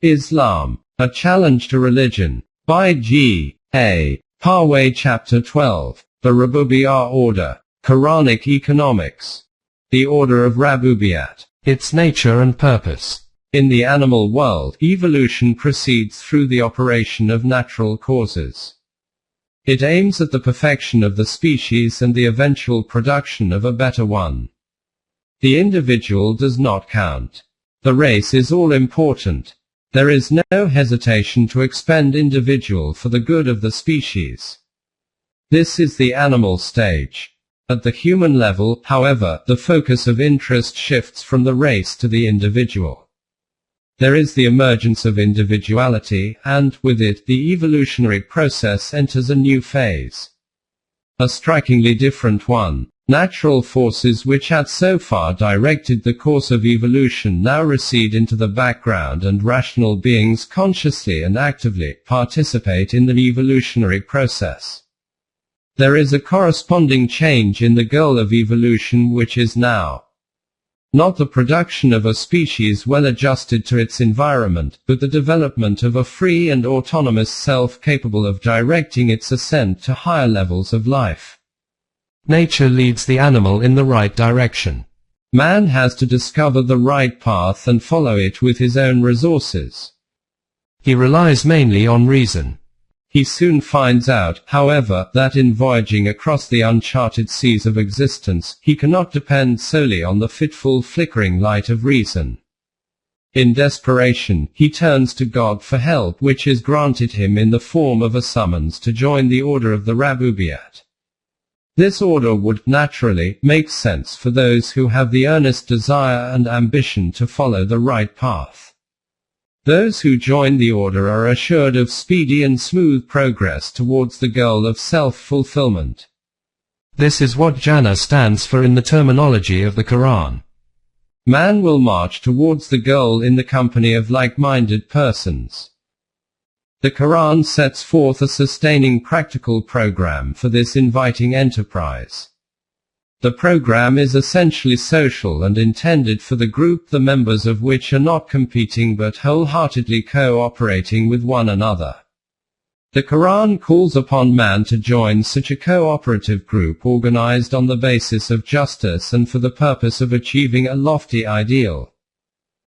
Islam, A Challenge to Religion, by G.A. Parwez. Chapter 12, The Rububiyyah Order, Quranic Economics. The Order of Rububiyyat, Its Nature and Purpose. In the animal world, evolution proceeds through the operation of natural causes. It aims at the perfection of the species and the eventual production of a better one. The individual does not count. The race is all important. There is no hesitation to expend individual for the good of the species. This is the animal stage. At the human level, however, the focus of interest shifts from the race to the individual. There is the emergence of individuality, and, with it, the evolutionary process enters a new phase. A strikingly different one. Natural forces which had so far directed the course of evolution now recede into the background, and rational beings consciously and actively participate in the evolutionary process. There is a corresponding change in the goal of evolution, which is now not the production of a species well adjusted to its environment, but the development of a free and autonomous self capable of directing its ascent to higher levels of life. Nature leads the animal in the right direction. Man has to discover the right path and follow it with his own resources. He relies mainly on reason. He soon finds out, however, that in voyaging across the uncharted seas of existence, he cannot depend solely on the fitful flickering light of reason. In desperation, he turns to God for help, which is granted him in the form of a summons to join the order of the Rububiyyat. This order would, naturally, make sense for those who have the earnest desire and ambition to follow the right path. Those who join the order are assured of speedy and smooth progress towards the goal of self-fulfillment. This is what Jannah stands for in the terminology of the Quran. Man will march towards the goal in the company of like-minded persons. The Quran sets forth a sustaining practical program for this inviting enterprise. The program is essentially social and intended for the group, the members of which are not competing but wholeheartedly cooperating with one another. The Quran calls upon man to join such a cooperative group organized on the basis of justice and for the purpose of achieving a lofty ideal.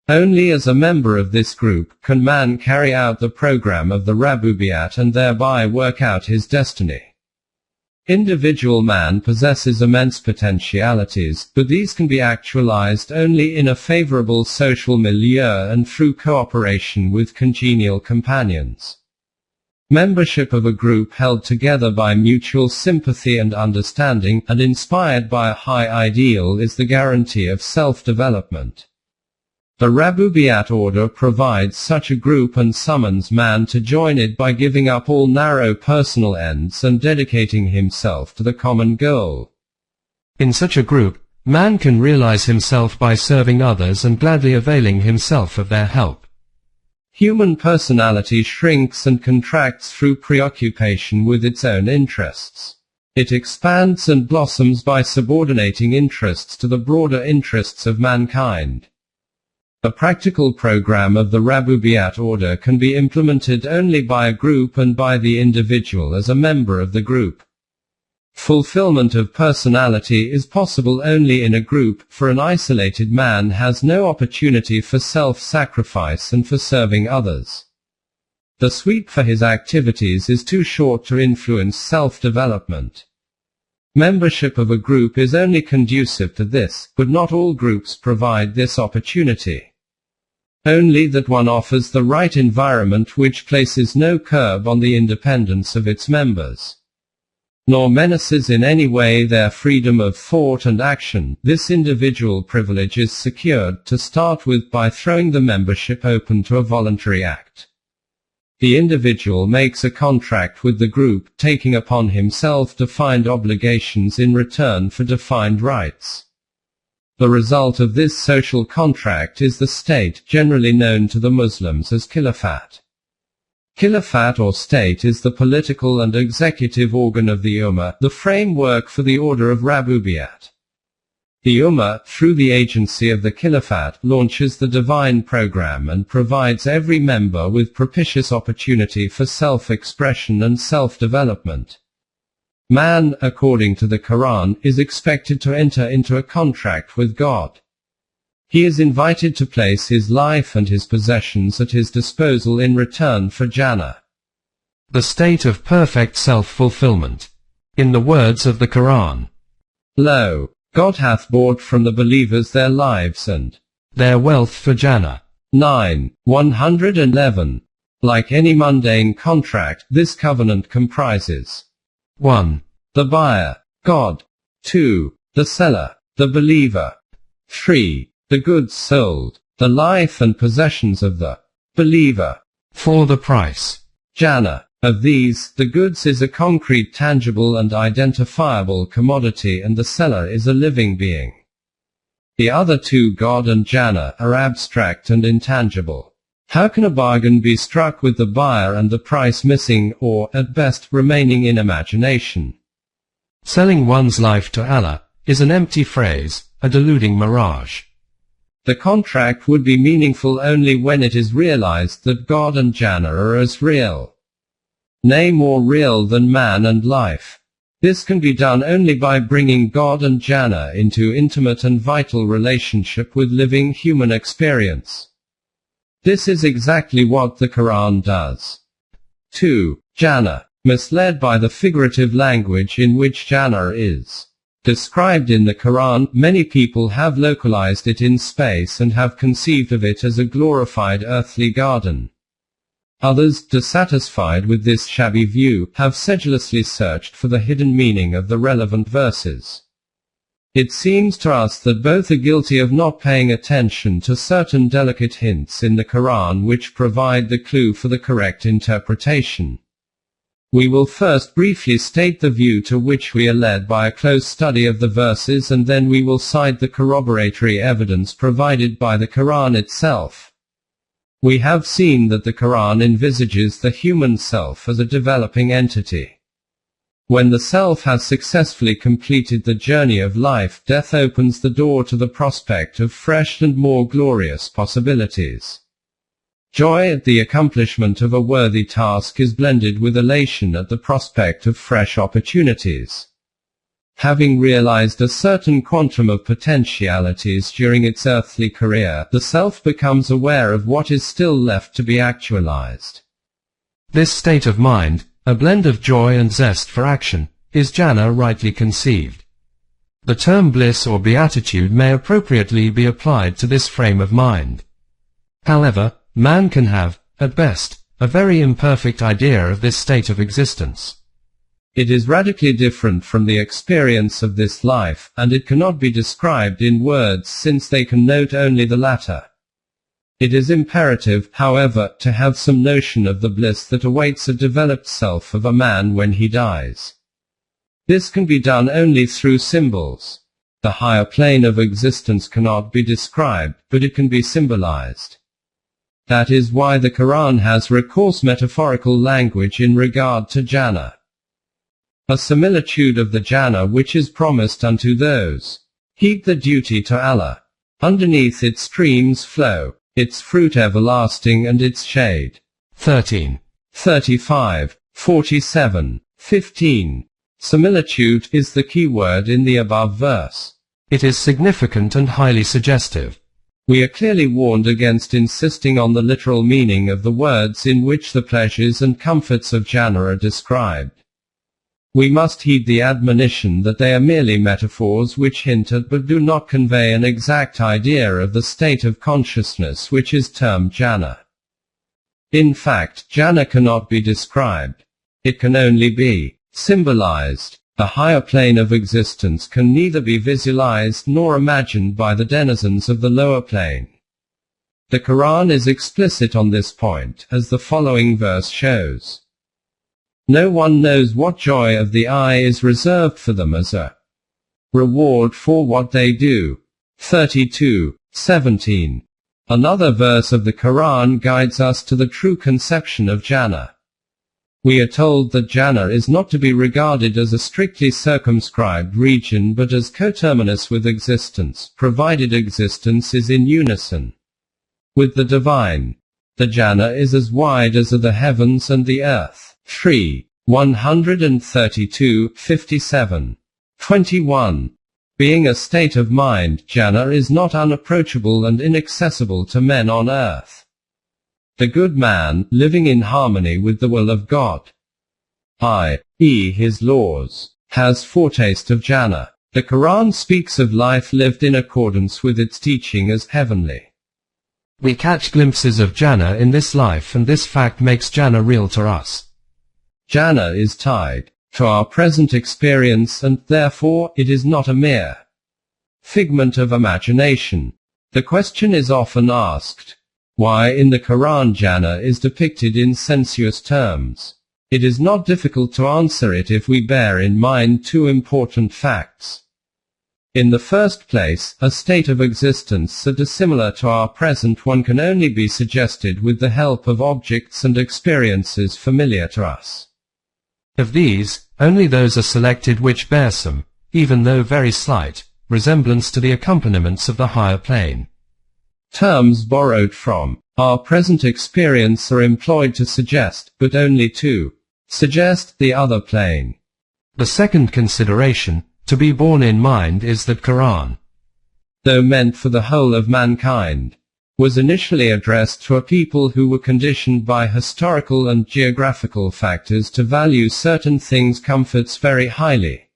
Only as a member of this group can man carry out the program of the Rububiyyat and thereby work out his destiny. Individual man possesses immense potentialities, but these can be actualized only in a favorable social milieu and through cooperation with congenial companions. Membership of a group held together by mutual sympathy and understanding, and inspired by a high ideal, is the guarantee of self-development. The Rububiyyat order provides such a group and summons man to join it by giving up all narrow personal ends and dedicating himself to the common goal. In such a group, man can realize himself by serving others and gladly availing himself of their help. Human personality shrinks and contracts through preoccupation with its own interests. It expands and blossoms by subordinating interests to the broader interests of mankind. A practical program of the Rububiyyat order can be implemented only by a group and by the individual as a member of the group. Fulfillment of personality is possible only in a group, for an isolated man has no opportunity for self-sacrifice and for serving others. The sweep for his activities is too short to influence self-development. Membership of a group is only conducive to this, but not all groups provide this opportunity. Only that one offers the right environment which places no curb on the independence of its members, nor menaces in any way their freedom of thought and action. This individual privilege is secured to start with by throwing the membership open to a voluntary act. The individual makes a contract with the group, taking upon himself defined obligations in return for defined rights. The result of this social contract is the state, generally known to the Muslims as Khilafat. Khilafat or state is the political and executive organ of the Ummah, the framework for the order of Rububiyyat. The Ummah, through the agency of the Khilafat, launches the divine program and provides every member with propitious opportunity for self-expression and self-development. Man, according to the Quran, is expected to enter into a contract with God. He is invited to place his life and his possessions at his disposal in return for Jannah, the state of perfect self-fulfillment. In the words of the Quran, "Lo, God hath bought from the believers their lives and their wealth for Jannah." 9:111. Like any mundane contract, this covenant comprises 1. The buyer, God. 2. The seller, the believer. 3. The goods sold, the life and possessions of the believer. 4. The price, Jannah. Of these, the goods is a concrete, tangible and identifiable commodity, and the seller is a living being. The other two, God and Jannah, are abstract and intangible. How can a bargain be struck with the buyer and the price missing, or, at best, remaining in imagination? Selling one's life to Allah is an empty phrase, a deluding mirage. The contract would be meaningful only when it is realized that God and Jannah are as real, nay, more real than man and life. This can be done only by bringing God and Jannah into intimate and vital relationship with living human experience. This is exactly what the Quran does. 2. Jannah. Misled by the figurative language in which Jannah is described in the Quran, many people have localized it in space and have conceived of it as a glorified earthly garden. Others, dissatisfied with this shabby view, have sedulously searched for the hidden meaning of the relevant verses. It seems to us that both are guilty of not paying attention to certain delicate hints in the Quran which provide the clue for the correct interpretation. We will first briefly state the view to which we are led by a close study of the verses, and then we will cite the corroboratory evidence provided by the Quran itself. We have seen that the Quran envisages the human self as a developing entity. When the self has successfully completed the journey of life, death opens the door to the prospect of fresh and more glorious possibilities. Joy at the accomplishment of a worthy task is blended with elation at the prospect of fresh opportunities. Having realized a certain quantum of potentialities during its earthly career, the self becomes aware of what is still left to be actualized. This state of mind, a blend of joy and zest for action, is Jannah rightly conceived. The term bliss or beatitude may appropriately be applied to this frame of mind. However, man can have, at best, a very imperfect idea of this state of existence. It is radically different from the experience of this life, and it cannot be described in words since they can note only the latter. It is imperative, however, to have some notion of the bliss that awaits a developed self of a man when he dies. This can be done only through symbols. The higher plane of existence cannot be described, but it can be symbolized. That is why the Quran has recourse metaphorical language in regard to Jannah. A similitude of the Jannah which is promised unto those heed the duty to Allah. Underneath its streams flow, its fruit everlasting and its shade. 13. 35, 47, 15. Similitude is the key word in the above verse. It is significant and highly suggestive. We are clearly warned against insisting on the literal meaning of the words in which the pleasures and comforts of Jannah are described. We must heed the admonition that they are merely metaphors which hint at but do not convey an exact idea of the state of consciousness which is termed Jannah. In fact, Jannah cannot be described. It can only be symbolized. The higher plane of existence can neither be visualized nor imagined by the denizens of the lower plane. The Quran is explicit on this point, as the following verse shows. No one knows what joy of the eye is reserved for them as a reward for what they do. 32:17. Another verse of the Quran guides us to the true conception of Jannah. We are told that jhana is not to be regarded as a strictly circumscribed region but as coterminous with existence, provided existence is in unison with the divine. The jhana is as wide as are the heavens and the earth. 3. 132, 57. 21. Being a state of mind, jhana is not unapproachable and inaccessible to men on earth. The good man, living in harmony with the will of God, i.e. his laws, has foretaste of jhana. The Quran speaks of life lived in accordance with its teaching as heavenly. We catch glimpses of jhana in this life, and this fact makes jhana real to us. Jhana is tied to our present experience, and therefore, it is not a mere figment of imagination. The question is often asked, why in the Quran jhana is depicted in sensuous terms? It is not difficult to answer it if we bear in mind two important facts. In the first place, a state of existence so dissimilar to our present one can only be suggested with the help of objects and experiences familiar to us. Of these, only those are selected which bear some, even though very slight, resemblance to the accompaniments of the higher plane. Terms borrowed from our present experience are employed to suggest, but only to suggest, the other plane. The second consideration to be borne in mind is that Quran, though meant for the whole of mankind, was initially addressed to a people who were conditioned by historical and geographical factors to value certain things' comforts very highly.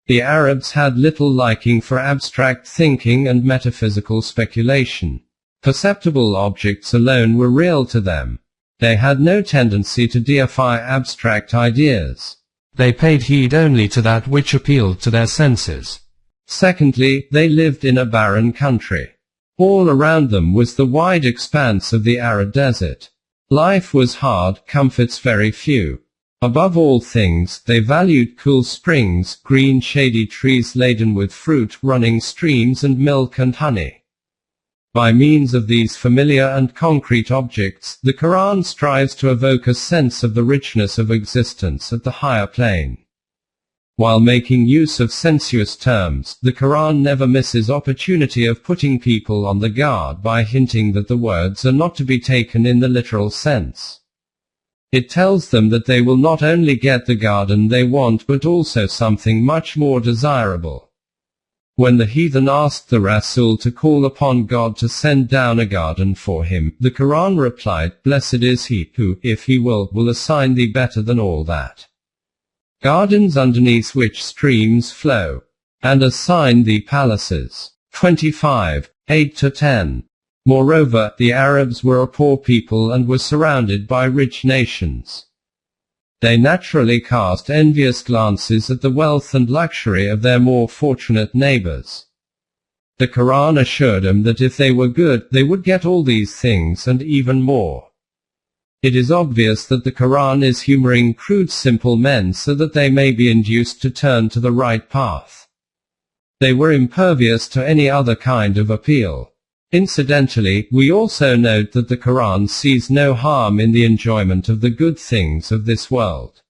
The Arabs had little liking for abstract thinking and metaphysical speculation. Perceptible objects alone were real to them. They had no tendency to deify abstract ideas. They paid heed only to that which appealed to their senses. Secondly, they lived in a barren country. All around them was the wide expanse of the arid desert. Life was hard, comforts very few. Above all things, they valued cool springs, green shady trees laden with fruit, running streams and milk and honey. By means of these familiar and concrete objects, the Quran strives to evoke a sense of the richness of existence at the higher plane. While making use of sensuous terms, the Quran never misses opportunity of putting people on the guard by hinting that the words are not to be taken in the literal sense. It tells them that they will not only get the garden they want but also something much more desirable. When the heathen asked the Rasul to call upon God to send down a garden for him, the Quran replied, "Blessed is he who, if he will assign thee better than all that. Gardens underneath which streams flow, and assign thee palaces." 25, 8-10. Moreover, the Arabs were a poor people and were surrounded by rich nations. They naturally cast envious glances at the wealth and luxury of their more fortunate neighbors. The Quran assured them that if they were good, they would get all these things and even more. It is obvious that the Quran is humoring crude simple men so that they may be induced to turn to the right path. They were impervious to any other kind of appeal. Incidentally, we also note that the Quran sees no harm in the enjoyment of the good things of this world.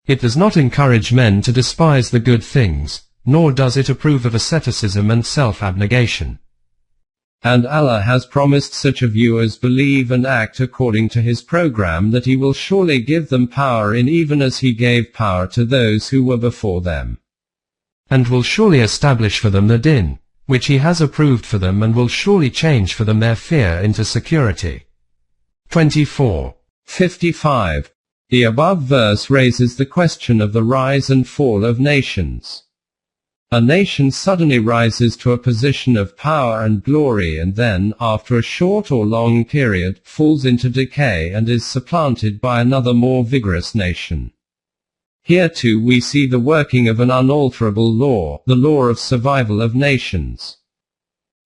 It does not encourage men to despise the good things, nor does it approve of asceticism and self-abnegation. And Allah has promised such a view as believe and act according to His program that He will surely give them power in even as He gave power to those who were before them. And will surely establish for them the din, which He has approved for them, and will surely change for them their fear into security. 24. 55. The above verse raises the question of the rise and fall of nations. A nation suddenly rises to a position of power and glory and then, after a short or long period, falls into decay and is supplanted by another more vigorous nation. Here too we see the working of an unalterable law, the law of survival of nations.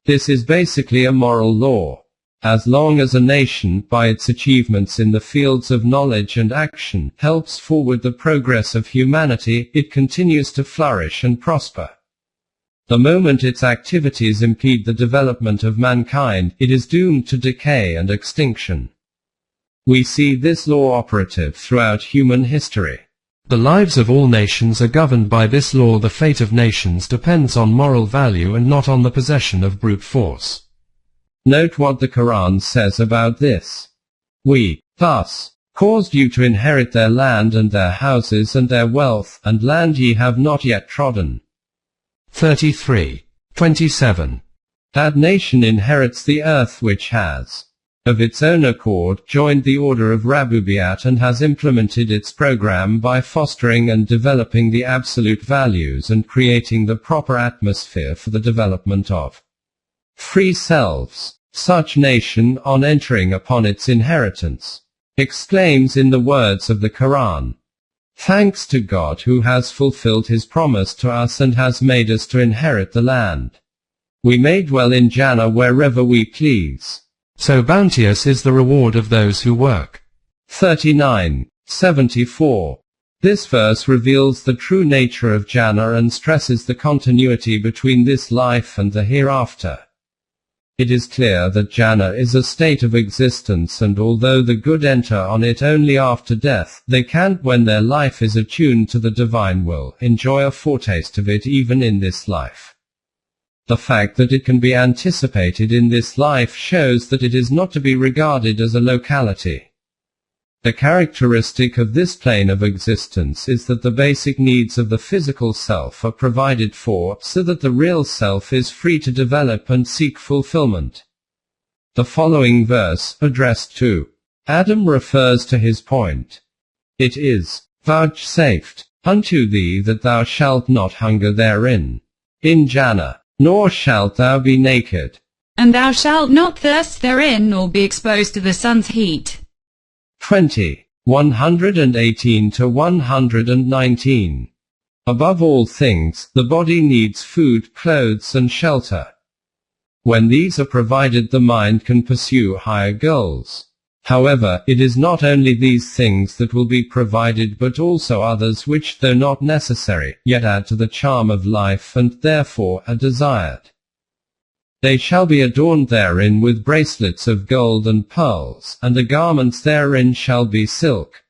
This is basically a moral law. As long as a nation, by its achievements in the fields of knowledge and action, helps forward the progress of humanity, it continues to flourish and prosper. The moment its activities impede the development of mankind, it is doomed to decay and extinction. We see this law operative throughout human history. The lives of all nations are governed by this law. The fate of nations depends on moral value and not on the possession of brute force. Note what the Quran says about this. We, thus, caused you to inherit their land and their houses and their wealth, and land ye have not yet trodden. 33:27. That nation inherits the earth which has, of its own accord, joined the order of Rabubiyat and has implemented its program by fostering and developing the absolute values and creating the proper atmosphere for the development of free selves. Such nation, on entering upon its inheritance, exclaims in the words of the Quran, "Thanks to God who has fulfilled his promise to us and has made us to inherit the land. We may dwell in Jannah wherever we please. So bounteous is the reward of those who work." 39:74. This verse reveals the true nature of Jannah and stresses the continuity between this life and the hereafter. It is clear that Jannah is a state of existence, and although the good enter on it only after death, they can, when their life is attuned to the divine will, enjoy a foretaste of it even in this life. The fact that it can be anticipated in this life shows that it is not to be regarded as a locality. The characteristic of this plane of existence is that the basic needs of the physical self are provided for, so that the real self is free to develop and seek fulfillment. The following verse, addressed to Adam, refers to his point. It is vouchsafed unto thee that thou shalt not hunger therein, in Jannah, nor shalt thou be naked, and thou shalt not thirst therein nor be exposed to the sun's heat. 20:118-119. Above all things, the body needs food, clothes and shelter. When these are provided, the mind can pursue higher goals. However, it is not only these things that will be provided but also others which, though not necessary, yet add to the charm of life and, therefore, are desired. They shall be adorned therein with bracelets of gold and pearls, and the garments therein shall be silk.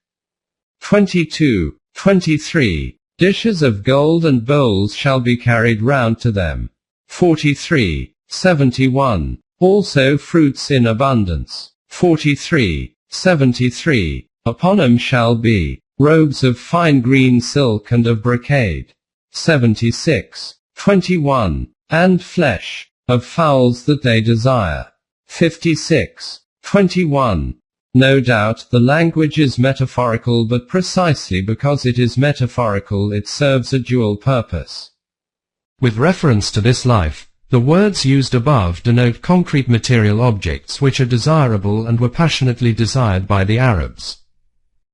22:23. Dishes of gold and bowls shall be carried round to them. 43:71. Also fruits in abundance. 43:73. Upon them shall be robes of fine green silk and of brocade. 76:21. And flesh of fowls that they desire. 56:21. No doubt, the language is metaphorical, but precisely because it is metaphorical it serves a dual purpose. With reference to this life, the words used above denote concrete material objects which are desirable and were passionately desired by the Arabs.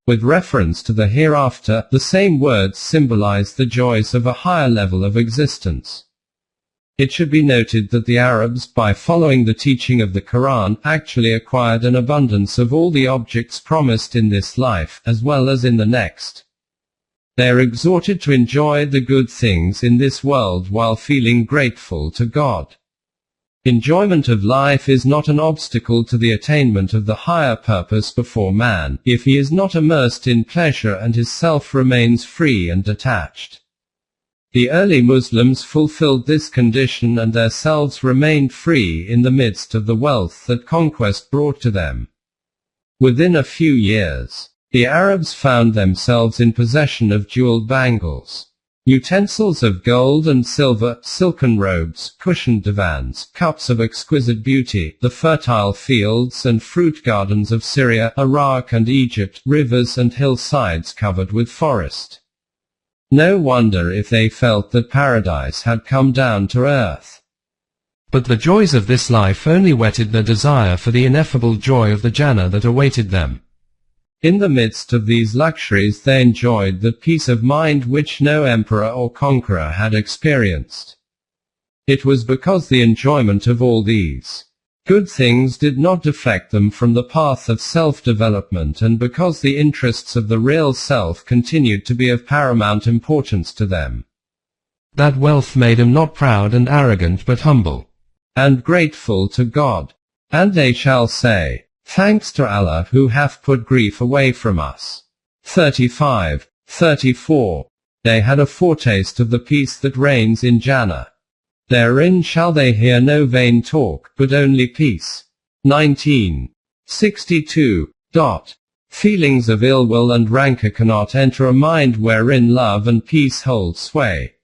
With reference to the hereafter, the same words symbolize the joys of a higher level of existence. It should be noted that the Arabs, by following the teaching of the Quran, actually acquired an abundance of all the objects promised in this life, as well as in the next. They are exhorted to enjoy the good things in this world while feeling grateful to God. Enjoyment of life is not an obstacle to the attainment of the higher purpose before man, if he is not immersed in pleasure and his self remains free and detached. The early Muslims fulfilled this condition and their selves remained free in the midst of the wealth that conquest brought to them. Within a few years, the Arabs found themselves in possession of jeweled bangles, utensils of gold and silver, silken robes, cushioned divans, cups of exquisite beauty, the fertile fields and fruit gardens of Syria, Iraq and Egypt, rivers and hillsides covered with forest. No wonder if they felt that paradise had come down to earth. But the joys of this life only whetted their desire for the ineffable joy of the Jannah that awaited them. In the midst of these luxuries they enjoyed that peace of mind which no emperor or conqueror had experienced. It was because the enjoyment of all these good things did not deflect them from the path of self-development, and because the interests of the real self continued to be of paramount importance to them. That wealth made them not proud and arrogant but humble, and grateful to God. And they shall say, Thanks to Allah who hath put grief away from us. 35, 34. They had a foretaste of the peace that reigns in Jannah. Therein shall they hear no vain talk, but only peace. 19. 62. Feelings of ill will and rancor cannot enter a mind wherein love and peace hold sway.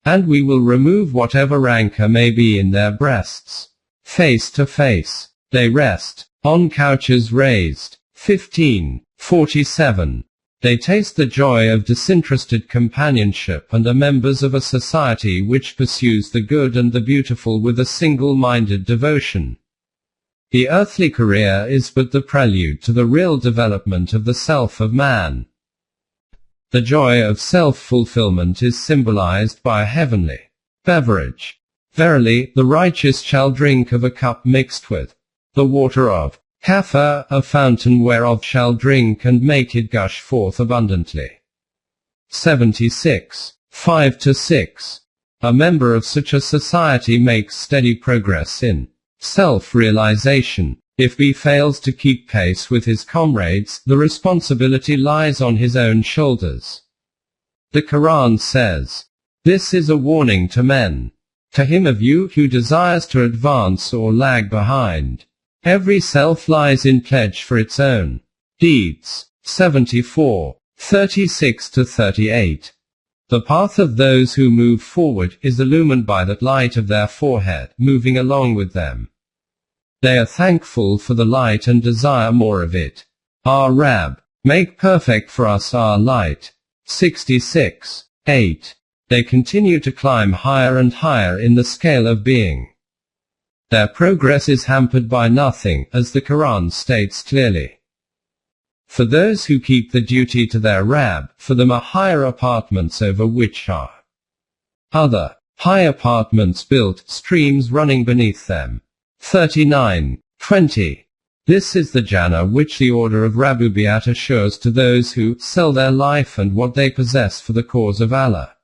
And we will remove whatever rancor may be in their breasts. Face to face, they rest, on couches raised. 15. 47. They taste the joy of disinterested companionship and are members of a society which pursues the good and the beautiful with a single-minded devotion. The earthly career is but the prelude to the real development of the self of man. The joy of self-fulfillment is symbolized by a heavenly beverage. Verily, the righteous shall drink of a cup mixed with the water of Kafir, a fountain whereof shall drink and make it gush forth abundantly. 76. 5-6. A member of such a society makes steady progress in self-realization. If he fails to keep pace with his comrades, the responsibility lies on his own shoulders. The Quran says, "This is a warning to men. To him of you who desires to advance or lag behind. Every self lies in pledge for its own deeds." 74. 36-38. The path of those who move forward is illumined by that light of their forehead, moving along with them. They are thankful for the light and desire more of it. Our Rab, make perfect for us our light. 66. 8. They continue to climb higher and higher in the scale of being. Their progress is hampered by nothing, as the Quran states clearly. For those who keep the duty to their Rab, for them are higher apartments over which are other high apartments built, streams running beneath them. 39. 20. This is the Jannah which the order of Rabubiyat assures to those who sell their life and what they possess for the cause of Allah.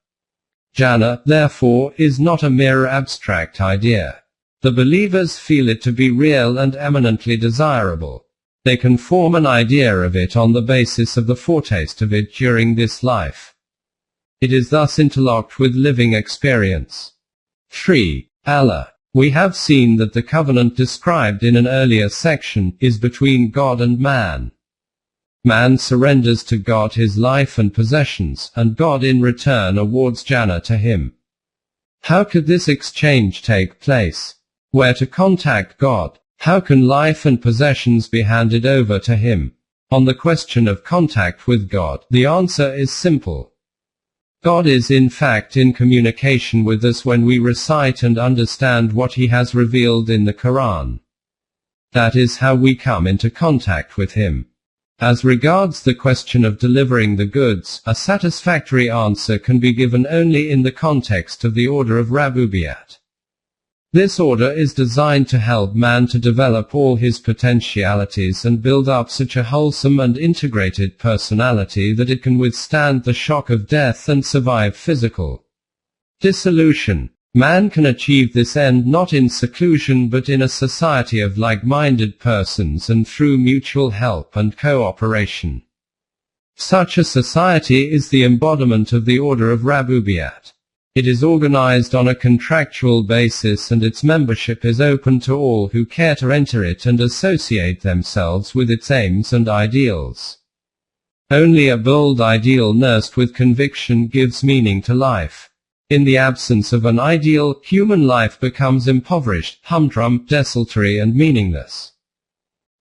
Jannah, therefore, is not a mere abstract idea. The believers feel it to be real and eminently desirable. They can form an idea of it on the basis of the foretaste of it during this life. It is thus interlocked with living experience. 3. Allah. We have seen that the covenant described in an earlier section is between God and man. Man surrenders to God his life and possessions, and God in return awards Jannah to him. How could this exchange take place? Where to contact God? How can life and possessions be handed over to him? On the question of contact with God, the answer is simple. God is in fact in communication with us when we recite and understand what he has revealed in the Quran. That is how we come into contact with him. As regards the question of delivering the goods, a satisfactory answer can be given only in the context of the order of Rabubiyat. This order is designed to help man to develop all his potentialities and build up such a wholesome and integrated personality that it can withstand the shock of death and survive physical dissolution. Man can achieve this end not in seclusion but in a society of like-minded persons and through mutual help and cooperation. Such a society is the embodiment of the order of Rabubiyat. It is organized on a contractual basis and its membership is open to all who care to enter it and associate themselves with its aims and ideals. Only a bold ideal nursed with conviction gives meaning to life. In the absence of an ideal, human life becomes impoverished, humdrum, desultory and meaningless.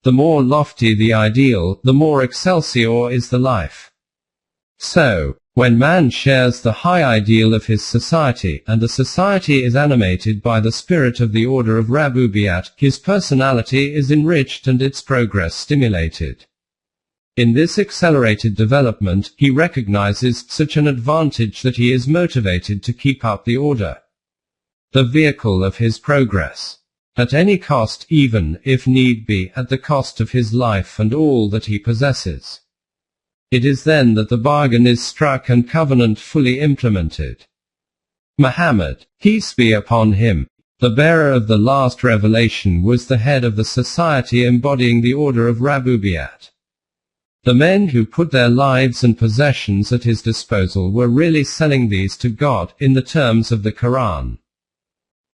The more lofty the ideal, the more excelsior is the life. So, when man shares the high ideal of his society, and the society is animated by the spirit of the order of Rabubiyat, his personality is enriched and its progress stimulated. In this accelerated development, he recognizes such an advantage that he is motivated to keep up the order, the vehicle of his progress, at any cost, even, if need be, at the cost of his life and all that he possesses. It is then that the bargain is struck and covenant fully implemented. Muhammad, peace be upon him, The bearer of the last revelation was the head of the society embodying the order of Rabubiyat. The men who put their lives and possessions at his disposal were really selling these to God, in the terms of the Quran.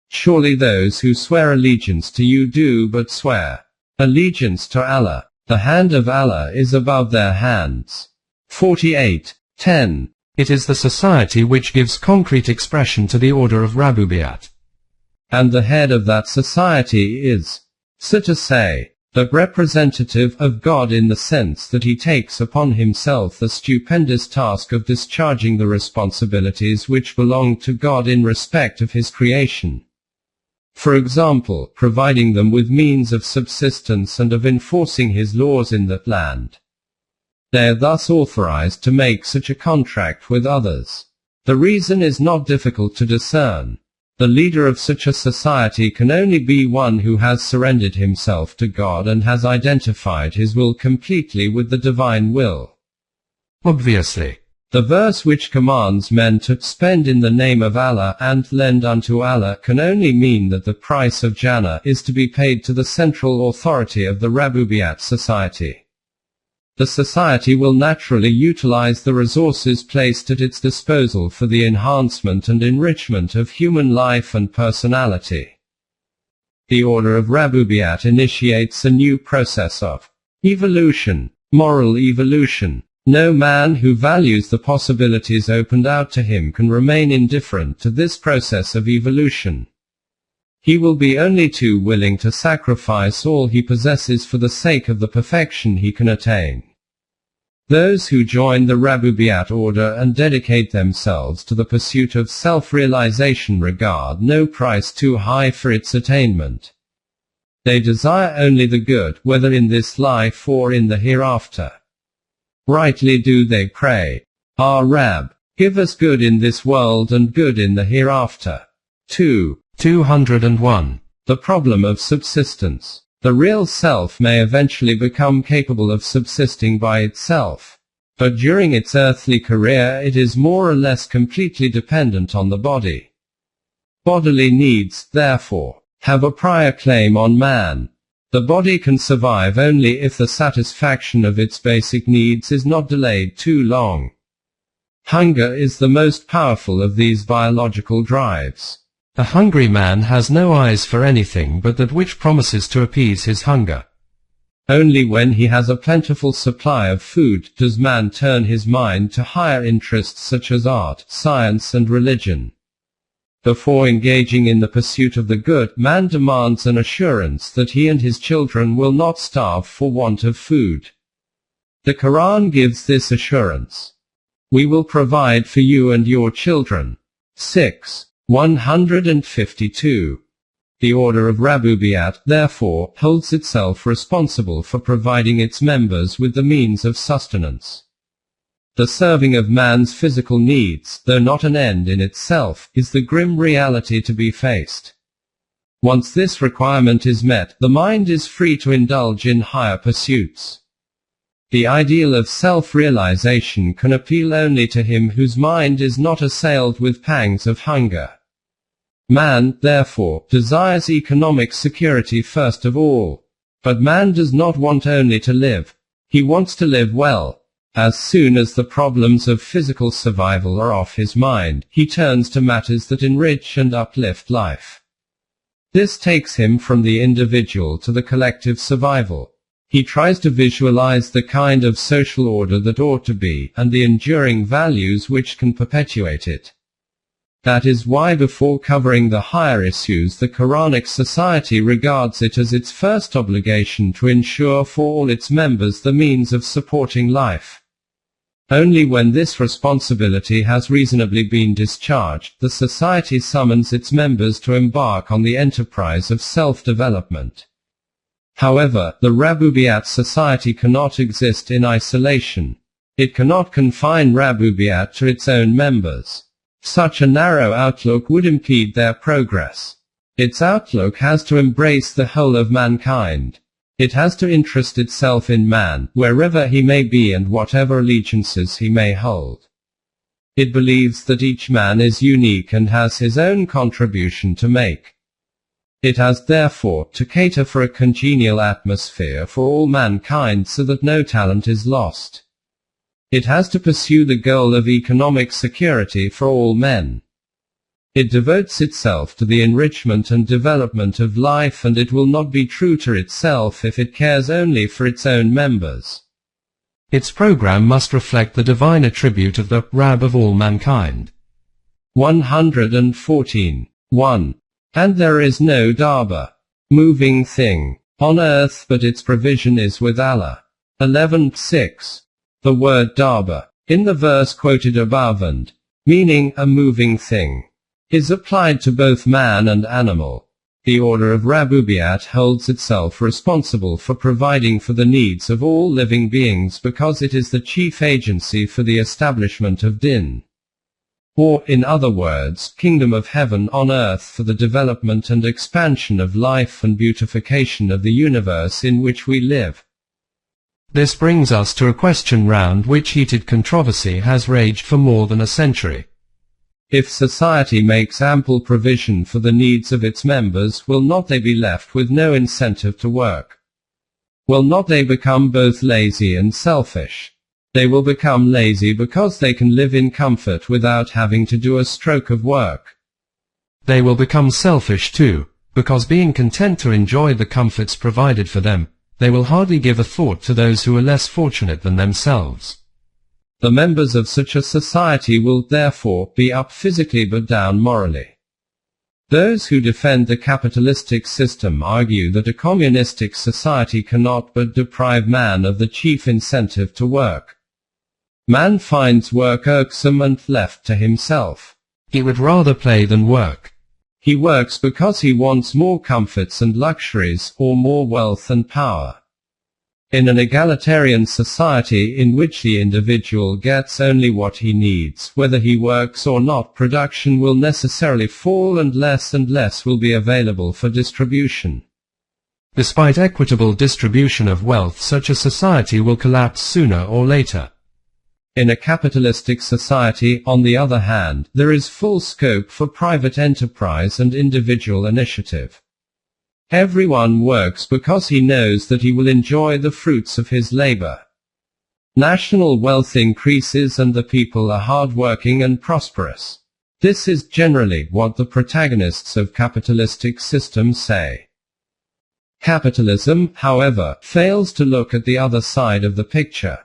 Surely those who swear allegiance to you do but swear allegiance to Allah. The hand of Allah is above their hands. 48:10. It is the society which gives concrete expression to the order of Rabubiyat. And the head of that society is, so to say, the representative of God in the sense that he takes upon himself the stupendous task of discharging the responsibilities which belong to God in respect of his creation. For example, providing them with means of subsistence and of enforcing his laws in that land. They are thus authorized to make such a contract with others. The reason is not difficult to discern. The leader of such a society can only be one who has surrendered himself to God and has identified his will completely with the divine will. Obviously, the verse which commands men to spend in the name of Allah and lend unto Allah can only mean that the price of Jannah is to be paid to the central authority of the Rabubiyat society. The society will naturally utilize the resources placed at its disposal for the enhancement and enrichment of human life and personality. The order of Rabubiyat initiates a new process of evolution, moral evolution. No man who values the possibilities opened out to him can remain indifferent to this process of evolution. He will be only too willing to sacrifice all he possesses for the sake of the perfection he can attain. Those who join the Rabubiyat order and dedicate themselves to the pursuit of self-realization regard no price too high for its attainment. They desire only the good, whether in this life or in the hereafter. Rightly do they pray, Our Rab, give us good in this world and good in the hereafter. 201. The problem of subsistence. The real self may eventually become capable of subsisting by itself. But during its earthly career it is more or less completely dependent on the body. Bodily needs, therefore, have a prior claim on man. The body can survive only if the satisfaction of its basic needs is not delayed too long. Hunger is the most powerful of these biological drives. A hungry man has no eyes for anything but that which promises to appease his hunger. Only when he has a plentiful supply of food does man turn his mind to higher interests such as art, science and religion. Before engaging in the pursuit of the good, man demands an assurance that he and his children will not starve for want of food. The Quran gives this assurance. We will provide for you and your children. 6:152. The order of Rabubiyat, therefore, holds itself responsible for providing its members with the means of sustenance. The serving of man's physical needs, though not an end in itself, is the grim reality to be faced. Once this requirement is met, the mind is free to indulge in higher pursuits. The ideal of self-realization can appeal only to him whose mind is not assailed with pangs of hunger. Man, therefore, desires economic security first of all. But man does not want only to live. He wants to live well. As soon as the problems of physical survival are off his mind, he turns to matters that enrich and uplift life. This takes him from the individual to the collective survival. He tries to visualize the kind of social order that ought to be, and the enduring values which can perpetuate it. That is why before covering the higher issues the Quranic society regards it as its first obligation to ensure for all its members the means of supporting life. Only when this responsibility has reasonably been discharged, the society summons its members to embark on the enterprise of self-development. However, the Rabubiyat society cannot exist in isolation. It cannot confine Rabubiyat to its own members. Such a narrow outlook would impede their progress. Its outlook has to embrace the whole of mankind. It has to interest itself in man, wherever he may be and whatever allegiances he may hold. It believes that each man is unique and has his own contribution to make. It has therefore to cater for a congenial atmosphere for all mankind so that no talent is lost. It has to pursue the goal of economic security for all men. It devotes itself to the enrichment and development of life, and it will not be true to itself if it cares only for its own members. Its program must reflect the divine attribute of the Rab of all mankind. 114. 1. And there is no dabba, moving thing, on earth but its provision is with Allah. 11.6. The word dabba, in the verse quoted above and meaning a moving thing, is applied to both man and animal. The order of Rabubiyat holds itself responsible for providing for the needs of all living beings because it is the chief agency for the establishment of din. Or, in other words, kingdom of heaven on earth for the development and expansion of life and beautification of the universe in which we live. This brings us to a question round which heated controversy has raged for more than a century. If society makes ample provision for the needs of its members, will not they be left with no incentive to work? Will not they become both lazy and selfish? They will become lazy because they can live in comfort without having to do a stroke of work. They will become selfish too, because being content to enjoy the comforts provided for them, they will hardly give a thought to those who are less fortunate than themselves. The members of such a society will, therefore, be up physically but down morally. Those who defend the capitalistic system argue that a communistic society cannot but deprive man of the chief incentive to work. Man finds work irksome and left to himself. He would rather play than work. He works because he wants more comforts and luxuries, or more wealth and power. In an egalitarian society in which the individual gets only what he needs, whether he works or not, production will necessarily fall and less will be available for distribution. Despite equitable distribution of wealth, such a society will collapse sooner or later. In a capitalistic society, on the other hand, there is full scope for private enterprise and individual initiative. Everyone works because he knows that he will enjoy the fruits of his labor. National wealth increases and the people are hard-working and prosperous. This is generally what the protagonists of capitalistic systems say. Capitalism, however, fails to look at the other side of the picture.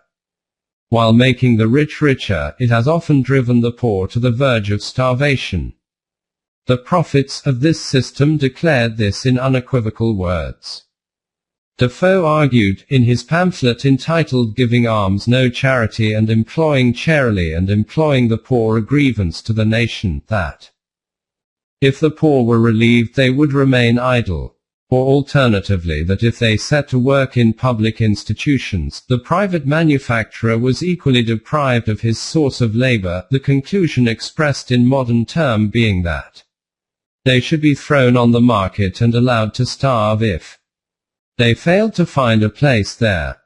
While making the rich richer, it has often driven the poor to the verge of starvation. The prophets of this system declared this in unequivocal words. Defoe argued, in his pamphlet entitled Giving Alms No Charity and Employing Charily and Employing the Poor a Grievance to the Nation, that if the poor were relieved they would remain idle. Or alternatively that if they set to work in public institutions, the private manufacturer was equally deprived of his source of labor, the conclusion expressed in modern term being that they should be thrown on the market and allowed to starve if they failed to find a place there.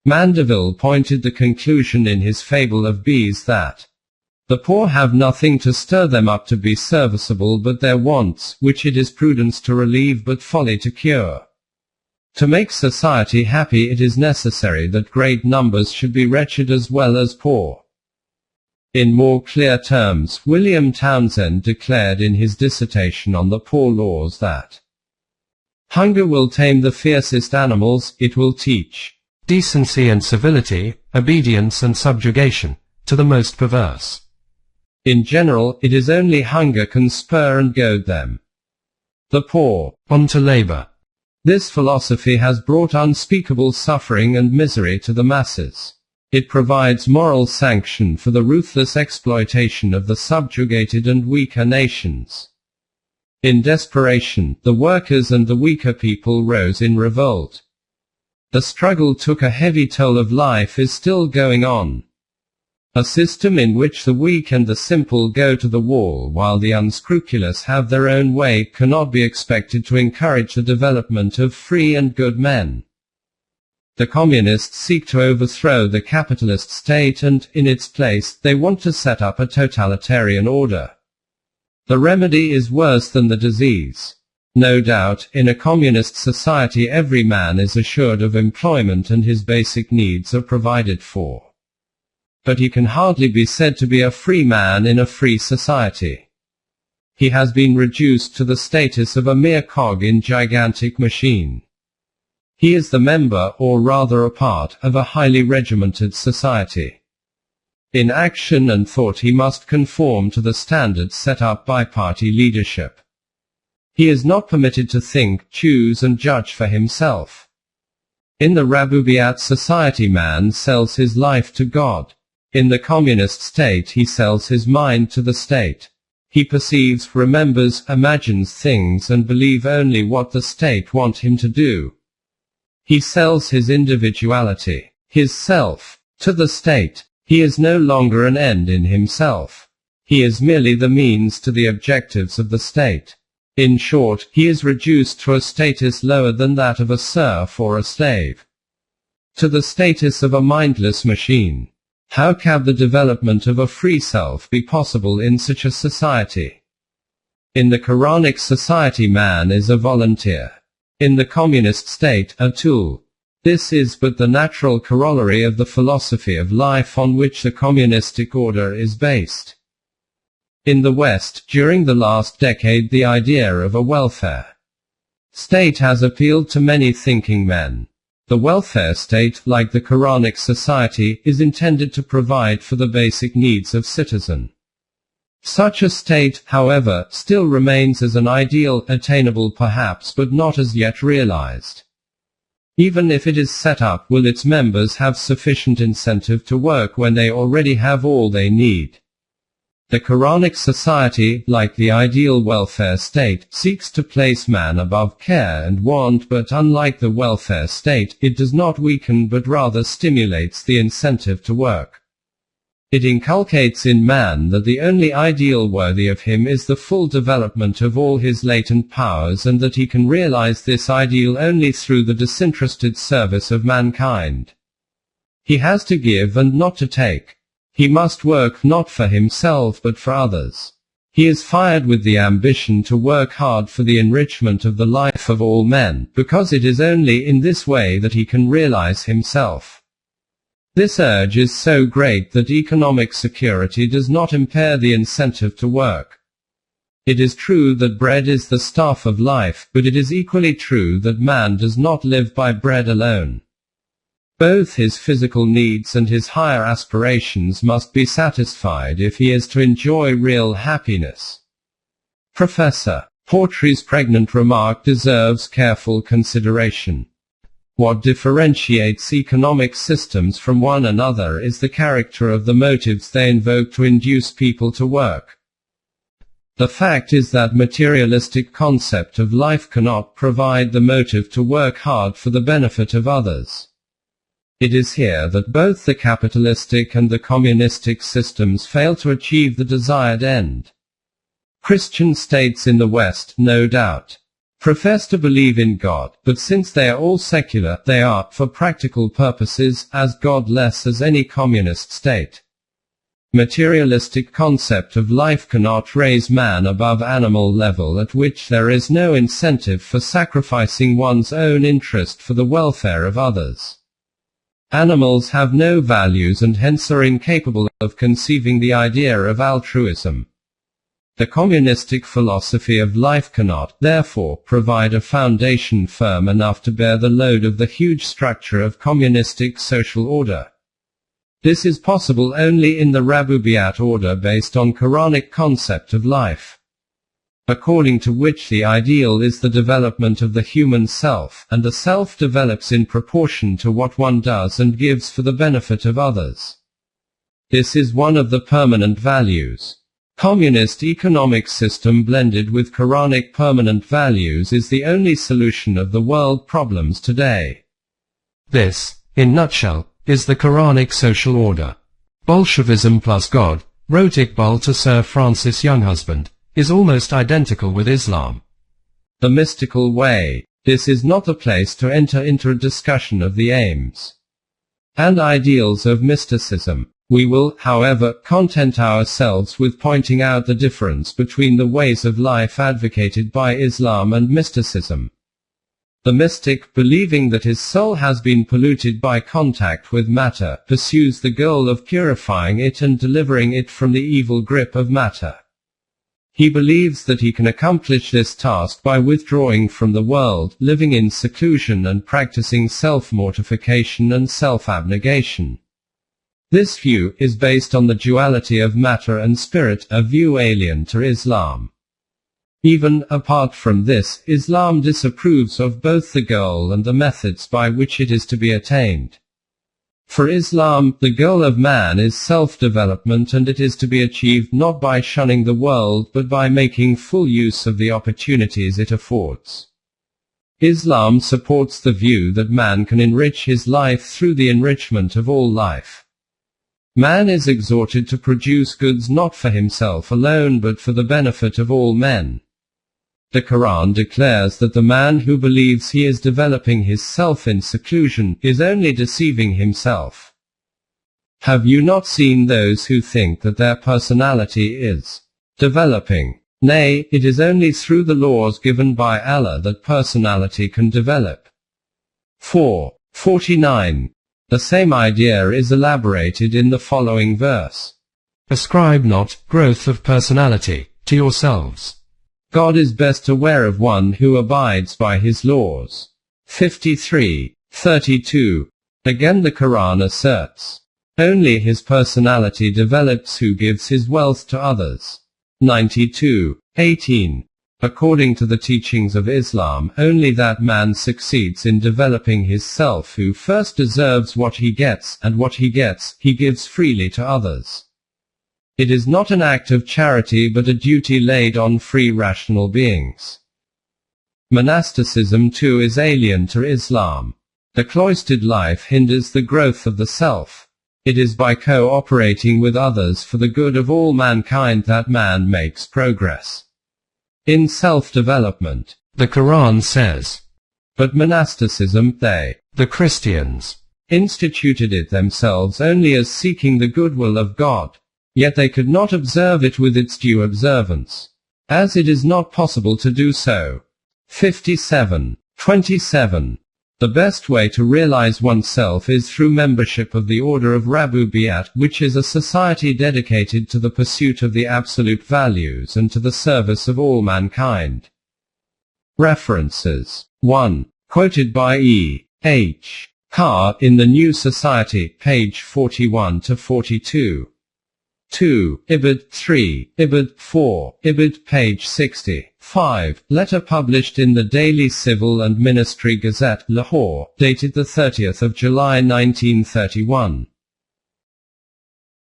Mandeville pointed the conclusion in his fable of bees that the poor have nothing to stir them up to be serviceable but their wants, which it is prudence to relieve but folly to cure. To make society happy it is necessary that great numbers should be wretched as well as poor. In more clear terms, William Townsend declared in his dissertation on the Poor Laws that hunger will tame the fiercest animals, it will teach decency and civility, obedience and subjugation, to the most perverse. In general, it is only hunger can spur and goad them, the poor, on to labor. This philosophy has brought unspeakable suffering and misery to the masses. It provides moral sanction for the ruthless exploitation of the subjugated and weaker nations. In desperation, the workers and the weaker people rose in revolt. The struggle took a heavy toll of life is still going on. A system in which the weak and the simple go to the wall while the unscrupulous have their own way cannot be expected to encourage the development of free and good men. The communists seek to overthrow the capitalist state and, in its place, they want to set up a totalitarian order. The remedy is worse than the disease. No doubt, in a communist society every man is assured of employment and his basic needs are provided for. But he can hardly be said to be a free man in a free society. He has been reduced to the status of a mere cog in gigantic machine. He is the member, or rather a part, of a highly regimented society. In action and thought he must conform to the standards set up by party leadership. He is not permitted to think, choose and judge for himself. In the Rabubiat society man sells his life to God. In the communist state he sells his mind to the state. He perceives, remembers, imagines things and believes only what the state wants him to do. He sells his individuality, his self, to the state. He is no longer an end in himself. He is merely the means to the objectives of the state. In short, he is reduced to a status lower than that of a serf or a slave. To the status of a mindless machine. How can the development of a free self be possible in such a society? In the Quranic society man is a volunteer. In the communist state, a tool. This is but the natural corollary of the philosophy of life on which the communistic order is based. In the West, during the last decade the idea of a welfare state has appealed to many thinking men. The welfare state, like the Quranic society, is intended to provide for the basic needs of citizen. Such a state, however, still remains as an ideal, attainable perhaps but not as yet realized. Even if it is set up, will its members have sufficient incentive to work when they already have all they need? The Quranic society, like the ideal welfare state, seeks to place man above care and want, but unlike the welfare state, it does not weaken but rather stimulates the incentive to work. It inculcates in man that the only ideal worthy of him is the full development of all his latent powers and that he can realize this ideal only through the disinterested service of mankind. He has to give and not to take. He must work not for himself but for others. He is fired with the ambition to work hard for the enrichment of the life of all men, because it is only in this way that he can realize himself. This urge is so great that economic security does not impair the incentive to work. It is true that bread is the staff of life, but it is equally true that man does not live by bread alone. Both his physical needs and his higher aspirations must be satisfied if he is to enjoy real happiness. Professor Portree's pregnant remark deserves careful consideration. What differentiates economic systems from one another is the character of the motives they invoke to induce people to work. The fact is that materialistic concept of life cannot provide the motive to work hard for the benefit of others. It is here that both the capitalistic and the communistic systems fail to achieve the desired end. Christian states in the West, no doubt, profess to believe in God, but since they are all secular, they are, for practical purposes, as godless as any communist state. Materialistic concept of life cannot raise man above animal level, at which there is no incentive for sacrificing one's own interest for the welfare of others. Animals have no values and hence are incapable of conceiving the idea of altruism. The communistic philosophy of life cannot, therefore, provide a foundation firm enough to bear the load of the huge structure of communistic social order. This is possible only in the Rabubiat order based on Quranic concept of life, according to which the ideal is the development of the human self, and the self develops in proportion to what one does and gives for the benefit of others. This is one of the permanent values. Communist economic system blended with Quranic permanent values is the only solution of the world problems today. This, in nutshell, is the Quranic social order. Bolshevism plus God, wrote Iqbal to Sir Francis Younghusband, is almost identical with Islam. The mystical way. This is not the place to enter into a discussion of the aims and ideals of mysticism. We will, however, content ourselves with pointing out the difference between the ways of life advocated by Islam and mysticism. The mystic, believing that his soul has been polluted by contact with matter, pursues the goal of purifying it and delivering it from the evil grip of matter. He believes that he can accomplish this task by withdrawing from the world, living in seclusion and practicing self-mortification and self-abnegation. This view is based on the duality of matter and spirit, a view alien to Islam. Even apart from this, Islam disapproves of both the goal and the methods by which it is to be attained. For Islam, the goal of man is self-development, and it is to be achieved not by shunning the world but by making full use of the opportunities it affords. Islam supports the view that man can enrich his life through the enrichment of all life. Man is exhorted to produce goods not for himself alone but for the benefit of all men. The Quran declares that the man who believes he is developing his self in seclusion is only deceiving himself. Have you not seen those who think that their personality is developing? Nay, it is only through the laws given by Allah that personality can develop. 4:49. The same idea is elaborated in the following verse. Ascribe not growth of personality to yourselves. God is best aware of one who abides by his laws. 53:32. Again the Quran asserts, only his personality develops who gives his wealth to others. 92:18. According to the teachings of Islam, only that man succeeds in developing his self who first deserves what he gets, and what he gets, he gives freely to others. It is not an act of charity but a duty laid on free rational beings. Monasticism too is alien to Islam. The cloistered life hinders the growth of the self. It is by cooperating with others for the good of all mankind that man makes progress in self-development. The Quran says, but monasticism, the Christians, instituted it themselves only as seeking the goodwill of God. Yet they could not observe it with its due observance, as it is not possible to do so. 57:27. The best way to realize oneself is through membership of the Order of Rabubiyat, which is a society dedicated to the pursuit of the absolute values and to the service of all mankind. References. 1. Quoted by E. H. Carr in The New Society, page 41-42. 2. Ibid. 3. Ibid. 4. Ibid. page 60. 5. Letter published in the Daily Civil and Ministry Gazette, Lahore, dated 30 July 1931.